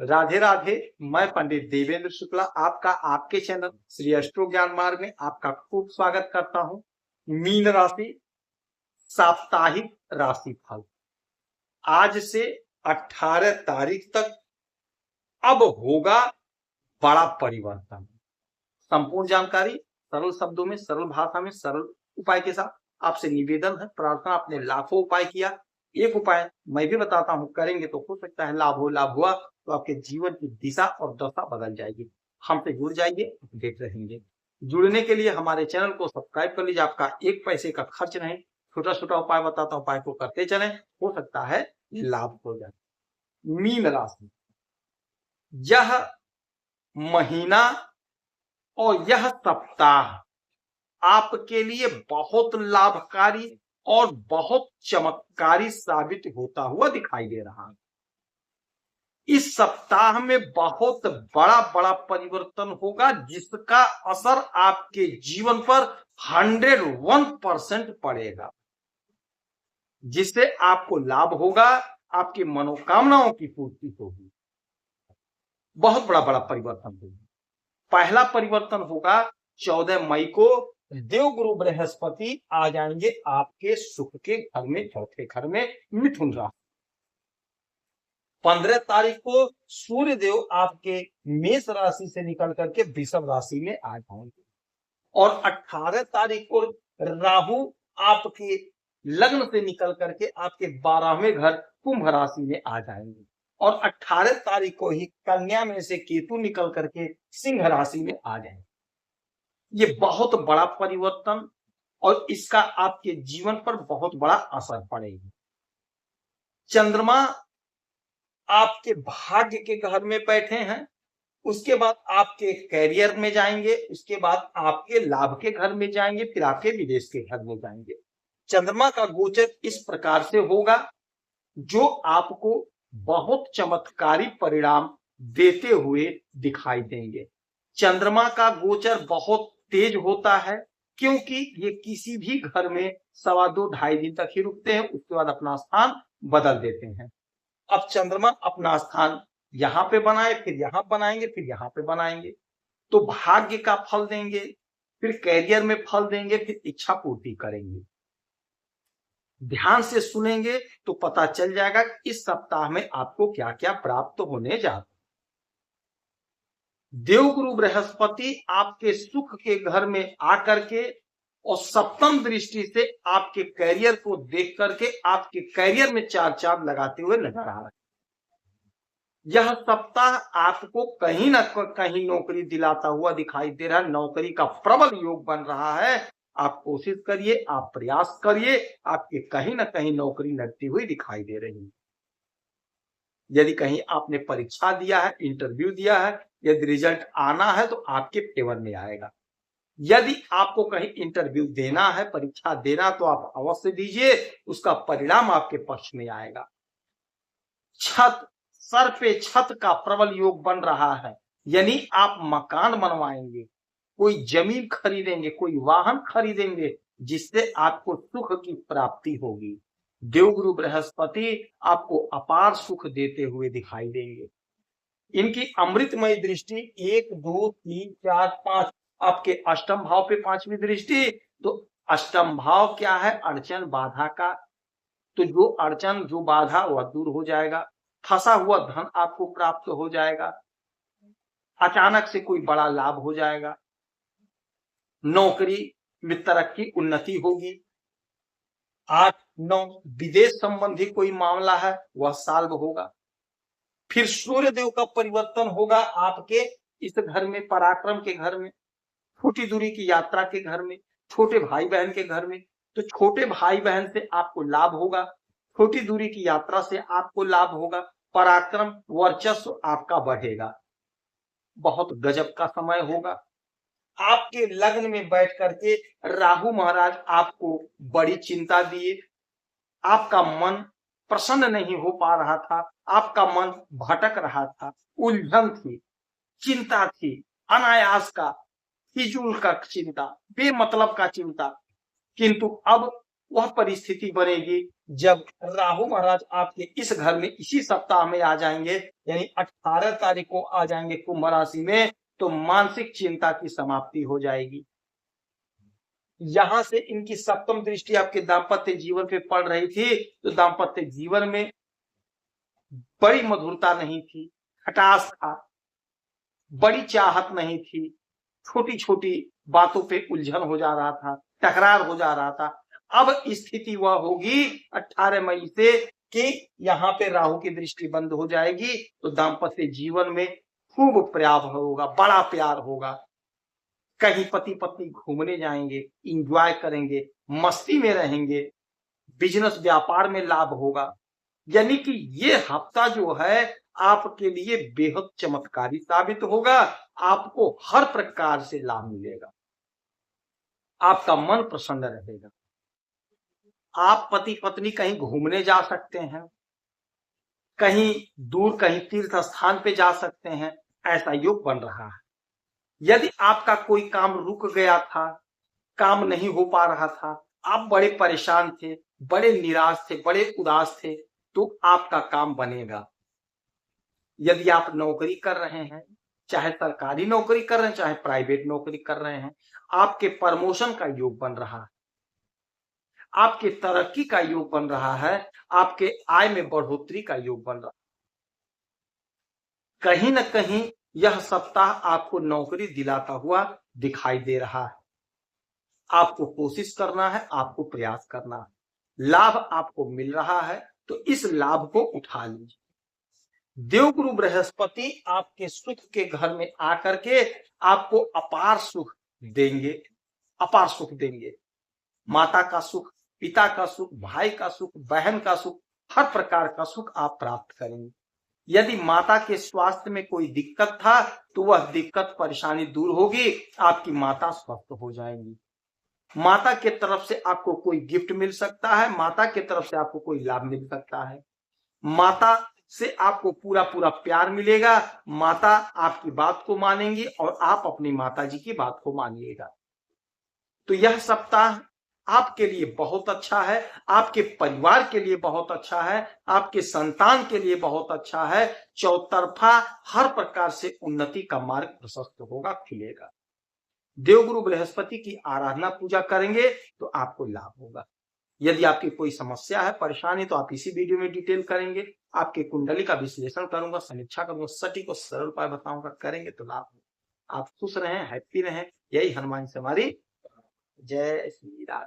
राधे राधे। मैं पंडित देवेंद्र शुक्ला आपका आपके चैनल श्री अष्टो ज्ञान मार्ग में आपका खूब स्वागत करता हूं। मीन राशि साप्ताहिक राशिफल आज से 18 तारीख तक अब होगा बड़ा परिवर्तन। संपूर्ण जानकारी सरल शब्दों में, सरल भाषा में, सरल उपाय के साथ आपसे निवेदन है, प्रार्थना। आपने लाखों उपाय किया, एक उपाय मैं भी बताता हूं, करेंगे तो हो सकता है लाभ हो। लाभ हुआ तो आपके जीवन की दिशा और दशा बदल जाएगी। हमसे जुड़ जाइए, अपडेट रहेंगे। जुड़ने के लिए हमारे चैनल को सब्सक्राइब कर लीजिए, आपका एक पैसे का खर्च नहीं। छोटा छोटा उपाय बताता हूं, उपाय को करते चलें, हो सकता है लाभ हो जाए। मीन राशि, यह महीना और यह सप्ताह आपके लिए बहुत लाभकारी और बहुत चमत्कारी साबित होता हुआ दिखाई दे रहा है। इस सप्ताह में बहुत बड़ा बड़ा परिवर्तन होगा, जिसका असर आपके जीवन पर 101% पड़ेगा, जिससे आपको लाभ होगा, आपकी मनोकामनाओं की पूर्ति होगी। बहुत बड़ा बड़ा परिवर्तन होगा। पहला परिवर्तन होगा 14 मई को देवगुरु बृहस्पति आ जाएंगे आपके सुख के घर में, चौथे घर में, मिथुन राशि। 15 तारीख को सूर्य देव आपके मेष राशि से निकल करके वृषभ राशि में आ जाएंगे और 18 तारीख को राहु आपके लग्न से निकल करके आपके 12वें घर कुंभ राशि में आ जाएंगे और 18 तारीख को ही कन्या में से केतु निकल करके सिंह राशि में आ जाएंगे। ये बहुत बड़ा परिवर्तन और इसका आपके जीवन पर बहुत बड़ा असर पड़ेगा। चंद्रमा आपके भाग्य के घर में बैठे हैं, उसके बाद आपके कैरियर में जाएंगे, उसके बाद आपके लाभ के घर में जाएंगे, फिर आपके विदेश के घर में जाएंगे। चंद्रमा का गोचर इस प्रकार से होगा जो आपको बहुत चमत्कारी परिणाम देते हुए दिखाई देंगे। चंद्रमा का गोचर बहुत तेज होता है क्योंकि ये किसी भी घर में 2.25 दिन तक ही रुकते हैं, उसके बाद अपना स्थान बदल देते हैं। अब चंद्रमा अपना स्थान यहां पे बनाए, फिर यहां बनाएंगे, फिर यहां पे बनाएंगे, तो भाग्य का फल देंगे, फिर कैरियर में फल देंगे, फिर इच्छा पूर्ति करेंगे। ध्यान से सुनेंगे तो पता चल जाएगा कि इस सप्ताह में आपको क्या क्या प्राप्त होने जा रहा है। देवगुरु बृहस्पति आपके सुख के घर में आकर के और सप्तम दृष्टि से आपके कैरियर को देख करके आपके कैरियर में चार चांद लगाते हुए नजर आ रहा है। यह सप्ताह आपको कहीं ना कहीं नौकरी दिलाता हुआ दिखाई दे रहा है। नौकरी का प्रबल योग बन रहा है। आप कोशिश करिए, आप प्रयास करिए, आपके कहीं ना कहीं नौकरी लगती हुई दिखाई दे रही है। यदि कहीं आपने परीक्षा दिया है, इंटरव्यू दिया है, यदि रिजल्ट आना है तो आपके फेवर में आएगा। यदि आपको कहीं इंटरव्यू देना है, परीक्षा देना, तो आप अवश्य दीजिए, उसका परिणाम आपके पक्ष में आएगा। सर पे छत का प्रबल योग बन रहा है, यानी आप मकान बनवाएंगे, कोई जमीन खरीदेंगे, कोई वाहन खरीदेंगे, जिससे आपको सुख की प्राप्ति होगी। देवगुरु बृहस्पति आपको अपार सुख देते हुए दिखाई देंगे। इनकी अमृतमय दृष्टि 1 2 3 4 5 आपके अष्टम भाव पे 5वीं दृष्टि। तो अष्टम भाव क्या है? अड़चन बाधा का। तो जो अड़चन, जो बाधा, वह दूर हो जाएगा। फंसा हुआ धन आपको प्राप्त हो जाएगा। अचानक से कोई बड़ा लाभ हो जाएगा। नौकरी में तरक्की, उन्नति होगी। 8 9 विदेश संबंधी कोई मामला है, वह सॉल्व होगा। फिर सूर्य देव का परिवर्तन होगा आपके इस घर में, पराक्रम के घर में, छोटी दूरी की यात्रा के घर में, छोटे भाई बहन के घर में। तो छोटे भाई बहन से आपको लाभ होगा, छोटी दूरी की यात्रा से आपको लाभ होगा, पराक्रम, वर्चस्व आपका बढ़ेगा। बहुत गजब का समय होगा। आपके लग्न में बैठ करके राहु महाराज आपको बड़ी चिंता दिए। आपका मन प्रसन्न नहीं हो पा रहा था, आपका मन भटक रहा था, उलझन थी, चिंता थी, अनायास का, फिजूल का चिंता, बेमतलब का चिंता। किंतु अब वह परिस्थिति बनेगी जब राहु महाराज आपके इस घर में इसी सप्ताह में आ जाएंगे, यानी 18 तारीख को आ जाएंगे कुंभ राशि में, तो मानसिक चिंता की समाप्ति हो जाएगी। यहां से इनकी सप्तम दृष्टि आपके दाम्पत्य जीवन पे पड़ रही थी, तो दाम्पत्य जीवन में बड़ी मधुरता नहीं थी, खटास था, बड़ी चाहत नहीं थी, छोटी छोटी बातों पे उलझन हो जा रहा था, तकरार हो जा रहा था। अब स्थिति वह होगी 18 मई से कि यहाँ पे राहु की दृष्टि बंद हो जाएगी, तो दाम्पत्य जीवन में खूब प्यार होगा, बड़ा प्यार होगा। कहीं पति पत्नी घूमने जाएंगे, इंजॉय करेंगे, मस्ती में रहेंगे, बिजनेस व्यापार में लाभ होगा। यानी कि ये हफ्ता जो है आपके लिए बेहद चमत्कारी साबित होगा। आपको हर प्रकार से लाभ मिलेगा, आपका मन प्रसन्न रहेगा। आप पति पत्नी कहीं घूमने जा सकते हैं, कहीं दूर कहीं तीर्थ स्थान पे जा सकते हैं, ऐसा योग बन रहा है। यदि आपका कोई काम रुक गया था, काम नहीं हो पा रहा था, आप बड़े परेशान थे, बड़े निराश थे, बड़े उदास थे, तो आपका काम बनेगा। यदि आप नौकरी कर रहे हैं, चाहे सरकारी नौकरी कर रहे हैं, चाहे प्राइवेट नौकरी कर रहे हैं, आपके प्रमोशन का योग बन रहा है, आपके तरक्की का योग बन रहा है, आपके आय में बढ़ोतरी का योग बन रहा है। कहीं ना कहीं यह सप्ताह आपको नौकरी दिलाता हुआ दिखाई दे रहा है। आपको कोशिश करना है, आपको प्रयास करना है, लाभ आपको मिल रहा है, तो इस लाभ को उठा लीजिए। देवगुरु बृहस्पति आपके सुख के घर में आकर के आपको अपार सुख देंगे, अपार सुख देंगे। माता का सुख, पिता का सुख, भाई का सुख, बहन का सुख, हर प्रकार का सुख आप प्राप्त करेंगे। यदि माता के स्वास्थ्य में कोई दिक्कत था, तो वह दिक्कत परेशानी दूर होगी, आपकी माता स्वस्थ हो जाएंगी। माता के तरफ से आपको कोई गिफ्ट मिल सकता है, माता के तरफ से आपको कोई लाभ मिल सकता है, माता से आपको पूरा पूरा प्यार मिलेगा, माता आपकी बात को मानेंगी और आप अपनी माता जी की बात को मानिएगा। तो यह सप्ताह आपके लिए बहुत अच्छा है, आपके परिवार के लिए बहुत अच्छा है, आपके संतान के लिए बहुत अच्छा है। चौतरफा हर प्रकार से उन्नति का मार्ग प्रशस्त होगा, खुलेगा। देवगुरु बृहस्पति की आराधना पूजा करेंगे तो आपको लाभ होगा। यदि आपकी कोई समस्या है, परेशानी, तो आप इसी वीडियो में डिटेल करेंगे। आपके कुंडली का विश्लेषण करूंगा, समीक्षा करूंगा, सटीक और सरल उपाय बताऊंगा, करेंगे तो लाभ होगा। आप खुश रहें, हैप्पी रहें, यही हनुमान से हमारी जय श्री राम।